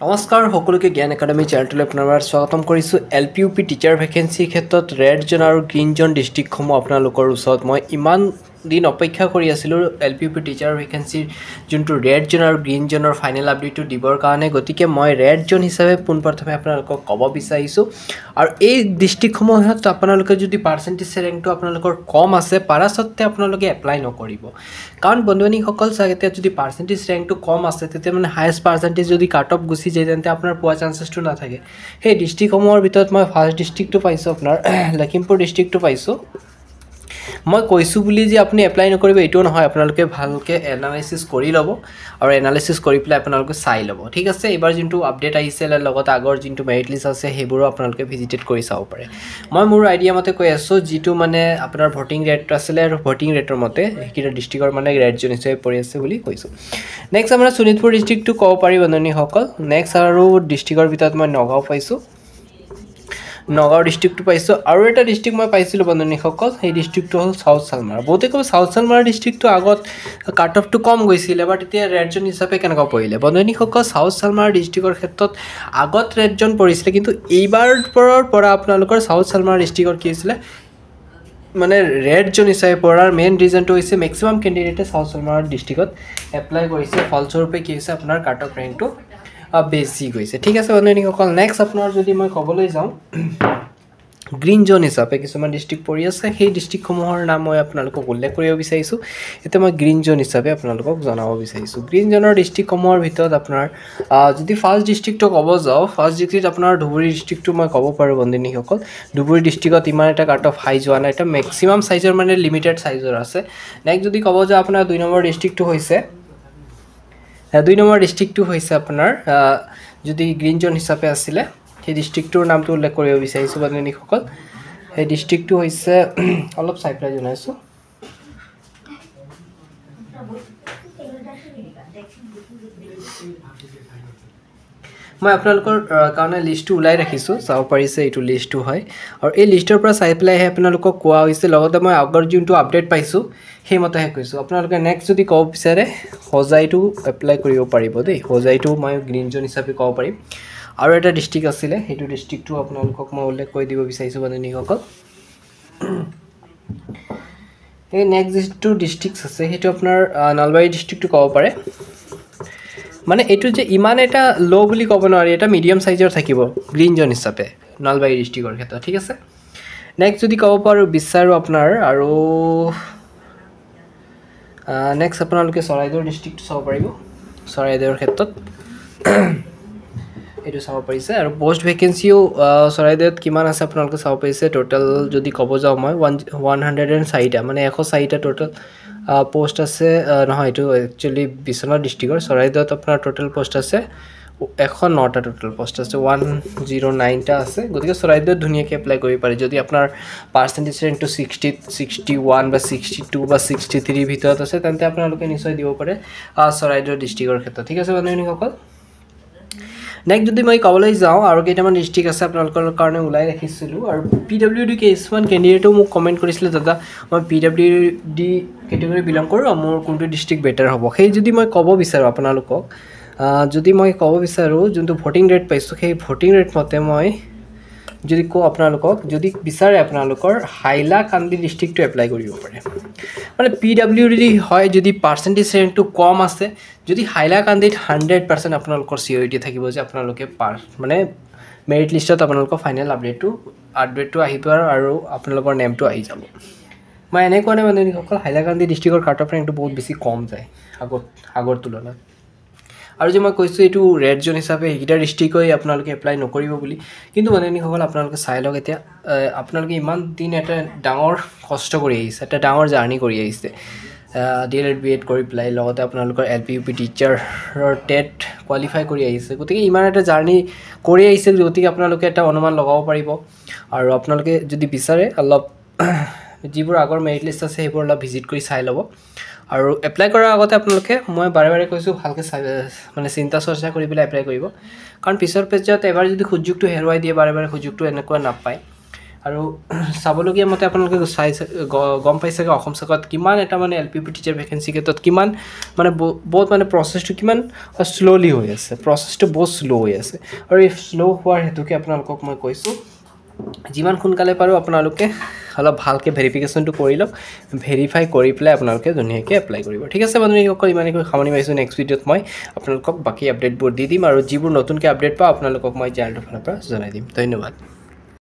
নমস্কাৰ সকলোকে জ্ঞান একাডেমি চেনেলটোলৈ পুনৰবাৰ স্বাগতম কৰিছোঁ এলপিইউপি টিচাৰ ভেকেন্সিৰ ক্ষেত্ৰত ৰেড জোন আৰু গ্ৰীণ জোন ডিষ্ট্ৰিক্টসমূহ আপোনালোকৰ ওচৰত মই ইমান দিন অপেক্ষা কৰি আছিলোঁ এলপিইউপি টিচাৰ ভেকেন্সিৰ যোনটো ৰেড জোন আৰু গ্ৰীণ জোনৰ ফাইনেল আপডেটটো দিবৰ কাৰণে গতিকে মই ৰেড জোন হিচাপে পোনপ্ৰথমে আপোনালোকক ক'ব বিচাৰিছোঁ আৰু এই ডিষ্ট্ৰিক্টসমূহত আপোনালোকে যদি পাৰ্চেণ্টেজ ৰেংকটো আপোনালোকৰ কম আছে পাৰাসত্ত্বে আপোনালোকে এপ্লাই নকৰিব কাৰণ বন্ধুসকল চাগে যদি পাৰ্চেণ্টেজ ৰেংকটো কম আছে তেতিয়া মানে হায়েষ্ট পাৰ্চেণ্টেজ যদি কাট অফ গুচি যায় তেন্তে আপোনাৰ পোৱা চান্সেছটো নাথাকে সেই ডিষ্ট্ৰিক্টসমূহৰ ভিতৰত মই ফাৰ্ষ্ট ডিষ্ট্ৰিক্টটো পাইছোঁ আপোনাৰ লখিমপুৰ ডিষ্ট্ৰিক্টটো পাইছোঁ মই কৈছোঁ বুলি যে আপুনি এপ্লাই নকৰিব এইটো নহয় আপোনালোকে ভালকৈ এনালাইচিছ কৰি ল'ব আৰু এনালাইচিছ কৰি পেলাই আপোনালোকে চাই ল'ব ঠিক আছে এইবাৰ যোনটো আপডেট আহিছে লগত আগৰ যোনটো মেৰিট লিষ্ট আছে সেইবোৰো আপোনালোকে ভিজিটেড কৰি চাব পাৰে মই মোৰ আইডিয়া মতে কৈ আছোঁ যিটো মানে আপোনাৰ ভোটিং ৰেট আছিলে আৰু ভোটিং ৰেটৰ মতে সেইকেইটা ডিষ্ট্ৰিক্টৰ মানে ৰেড জোন হিচাপে পৰি আছে বুলি কৈছোঁ নেক্সট আমাৰ শোণিতপুৰ ডিষ্ট্ৰিক্টটো ক'ব পাৰি বন্ধুসকল নেক্সট আৰু ডিষ্ট্ৰিক্টৰ ভিতৰত মই নগাঁও পাইছোঁ নগাঁও ডিষ্ট্ৰিক্টটো পাইছোঁ আৰু এটা ডিষ্ট্ৰিক্ট মই পাইছিলোঁ বন্ধুসকল সেই ডিষ্ট্ৰিক্টটো হ'ল চাউথ চালমাৰা বহুতে ক'ব চাউথ চালমাৰা ডিষ্ট্ৰিক্টটো আগত কাট অফটো কম গৈছিলে বাট এতিয়া ৰেড জোন হিচাপে কেনেকুৱা পৰিলে বন্ধুসকল চাউথ চালমাৰা ডিষ্ট্ৰিক্টৰ ক্ষেত্ৰত আগত ৰেড জোন পৰিছিলে কিন্তু এইবাৰৰ পৰা আপোনালোকৰ চাউথ চালমাৰা ডিষ্ট্ৰিক্টৰ কি হৈছিলে মানে ৰেড জোন হিচাপে পৰাৰ মেইন ৰিজনটো হৈছে মেক্সিমাম কেণ্ডিডেটে চাউথ চালমাৰা ডিষ্ট্ৰিক্টত এপ্লাই কৰিছে ফলস্বৰূপে কি হৈছে আপোনাৰ কাট অফ ৰেংকটো বেছি গৈছে ঠিক আছে বন্ধুসকল নেক্সট আপোনাৰ যদি মই ক'বলৈ যাওঁ গ্ৰীণ জোন হিচাপে কিছুমান ডিষ্ট্ৰিক্ট পৰি আছে সেই ডিষ্ট্ৰিক্টসমূহৰ নাম মই আপোনালোকক উল্লেখ কৰিব বিচাৰিছোঁ এতিয়া মই গ্ৰীণ জোন হিচাপে আপোনালোকক জনাব বিচাৰিছোঁ গ্ৰীণ জোনৰ ডিষ্ট্ৰিক্টসমূহৰ ভিতৰত আপোনাৰ যদি ফাৰ্ষ্ট ডিষ্ট্ৰিক্টটো ক'ব যাওঁ ফাৰ্ষ্ট ডিষ্ট্ৰিক্ট আপোনাৰ ধুবুৰী ডিষ্ট্ৰিক্টটো মই ক'ব পাৰোঁ বন্ধুসকল ধুবুৰী ডিষ্ট্ৰিক্টত ইমান এটা কাট অফ হাই যোৱা নাই এটা মেক্সিমাম চাইজৰ মানে লিমিটেড চাইজৰ আছে নেক্সট যদি ক'ব যাওঁ আপোনাৰ 2 নম্বৰ ডিষ্ট্ৰিক্টটো হৈছে 2 নম্বৰ ডিষ্ট্ৰিক্টটো হৈছে আপোনাৰ যদি গ্ৰীণ জোন হিচাপে আছিলে সেই ডিষ্ট্ৰিক্টটোৰ নামটো উল্লেখ কৰিব বিচাৰিছোঁ বন্ধুসকল সেই ডিষ্ট্ৰিক্টটো হৈছে অলপ চাই পেলাই জনাইছোঁ মই আপোনালোকৰ কাৰণে লিষ্টটো ওলাই ৰাখিছোঁ চাব পাৰিছে এইটো লিষ্টটো হয় আৰু এই লিষ্টৰ পৰা চাই পেলাইহে আপোনালোকক কোৱা হৈছে লগতে মই আগৰ যোনটো আপডেট পাইছোঁ সেইমতেহে কৈছোঁ আপোনালোকে নেক্সট যদি ক'ব বিচাৰে হোজাইটো এপ্লাই কৰিব পাৰিব দেই হোজাইটো মই গ্ৰীণ জোন হিচাপে ক'ব পাৰিম আৰু এটা ডিষ্ট্ৰিক্ট আছিলে সেইটো ডিষ্ট্ৰিক্টটো আপোনালোকক মই উল্লেখ কৰি দিব বিচাৰিছোঁ বন্ধুসকল এই নেক্সট যিটো ডিষ্ট্ৰিক্ট আছে সেইটো আপোনাৰ নলবাৰী ডিষ্ট্ৰিক্টটো ক'ব পাৰে মানে এইটো যে ইমান এটা ল' বুলি ক'ব নোৱাৰি এটা মিডিয়াম চাইজৰ থাকিব গ্ৰীণ জোন হিচাপে নলবাৰী ডিষ্ট্ৰিক্টৰ ক্ষেত্ৰত ঠিক আছে নেক্সট যদি ক'ব পাৰোঁ বিচাৰোঁ আপোনাৰ আৰু নেক্সট আপোনালোকে চৰাইদেউ ডিষ্ট্ৰিক্টটো চাব পাৰিব চৰাইদেউৰ ক্ষেত্ৰত এইটো চাব পাৰিছে আৰু পোষ্ট ভেকেঞ্চিও চৰাইদেউত কিমান আছে আপোনালোকে চাব পাৰিছে টোটেল যদি ক'ব যাওঁ মই 104টা মানে 104টা টোটেল পোষ্ট আছে নহয় এইটো একচুৱেলি বিশ্বনাথ ডিষ্ট্ৰিক্টৰ চৰাইদেউত আপোনাৰ টোটেল পোষ্ট আছে 109টা টোটেল পোষ্ট আছে 109টা আছে গতিকে চৰাইদেউত ধুনীয়াকৈ এপ্লাই কৰিব পাৰি যদি আপোনাৰ পাৰ্চেণ্টেজ ৰেংকটো 61 বা 62 বা 63 ভিতৰত আছে তেন্তে আপোনালোকে নিশ্চয় দিব পাৰে চৰাইদেউ ডিষ্ট্ৰিক্টৰ ক্ষেত্ৰত ঠিক আছে বন্ধুসকল নেক্সট যদি মই ক'বলৈ যাওঁ আৰু কেইটামান ডিষ্ট্ৰিক্ট আছে আপোনালোকৰ কাৰণে ওলাই ৰাখিছিলোঁ আৰু PWD কিছুমান কেণ্ডিডেটেও মোক কমেণ্ট কৰিছিলে দাদা মই PWD কেটেগৰী বিলং কৰোঁ মোৰ কোনটো ডিষ্ট্ৰিক্ট বেটাৰ হ'ব সেই যদি মই ক'ব বিচাৰোঁ আপোনালোকক যদি মই ক'ব বিচাৰোঁ যোনটো ভোটিং ৰেট পাইছোঁ সেই ভোটিং ৰেট মতে মই যদি কওঁ আপোনালোকক যদি বিচাৰে আপোনালোকৰ হাইলাকান্দি ডিষ্ট্ৰিক্টটো এপ্লাই কৰিব পাৰে মানে PWD হয় যদি পাৰ্চেণ্টেজ ৰেংকটো কম আছে যদি হাইলাকান্দিত 100% আপোনালোকৰ চিঅৰিটি থাকিব যে আপোনালোকে মানে মেৰিট লিষ্টত আপোনালোকৰ ফাইনেল আপডেটটো আহিব আৰু আপোনালোকৰ নেমটো আহি যাব মই এনেকুৱা নাই বন্ধুসকল হাইলাকান্দি ডিষ্ট্ৰিক্টৰ কাট অফ ৰেংকটো বহুত বেছি কম যায় আগৰ তুলনাত আৰু যে মই কৈছোঁ এইটো ৰেড জোন হিচাপে সেইকেইটা ডিষ্ট্ৰিক্টই আপোনালোকে এপ্লাই নকৰিব বুলি কিন্তু বন্ধুসকল আপোনালোকে চাই লওক এতিয়া আপোনালোকে ইমান দিন এটা ডাঙৰ কষ্ট কৰি আহিছে এটা ডাঙৰ জাৰ্ণি কৰি আহিছে DLED BEd কৰি পেলাই লগতে আপোনালোকৰ LPUP টিচাৰৰ টেট কোৱালিফাই কৰি আহিছে গতিকে ইমান এটা জাৰ্ণি কৰি আহিছে গতিকে আপোনালোকে এটা অনুমান লগাব পাৰিব আৰু আপোনালোকে যদি বিচাৰে অলপ যিবোৰ আগৰ মেৰিট লিষ্ট আছে সেইবোৰ অলপ ভিজিট কৰি চাই ল'ব আৰু এপ্লাই কৰাৰ আগতে আপোনালোকে মই বাৰে বাৰে কৈছোঁ ভালকৈ মানে চিন্তা চৰ্চা কৰি পেলাই এপ্লাই কৰিব কাৰণ পিছৰ পেজত এবাৰ যদি সুযোগটো হেৰুৱাই দিয়ে বাৰে বাৰে সুযোগটো এনেকুৱা নাপায় আৰু চাবলগীয়া মতে আপোনালোকে গম পাইছে অসম চৰকাৰত কিমান এটা মানে LPUP টিচাৰ ভেকেঞ্চি ক্ষেত্ৰত কিমান মানে বহুত মানে প্ৰচেছটো কিমান শ্ল'লি হৈ আছে, প্ৰচেছটো বহুত শ্ল' হৈ আছে। আৰু এই শ্ল' হোৱাৰ হেতুকে আপোনালোকক মই কৈছোঁ যিমান সোনকালে পাৰোঁ আপোনালোকে অলপ ভালকৈ ভেৰিফিকেশ্যনটো কৰি লওক, ভেৰিফাই কৰি পেলাই আপোনালোকে ধুনীয়াকৈ এপ্লাই কৰিব। ঠিক আছে বন্ধুসকল, ইমানেই সামৰণি মাৰিছোঁ। নেক্সট ভিডিঅ'ত মই আপোনালোকক বাকী আপডেটবোৰ দি দিম আৰু যিবোৰ নতুনকৈ আপডেট পাওঁ আপোনালোকক মই চেনেলটোৰ ফালৰ পৰা জনাই দিম। ধন্যবাদ।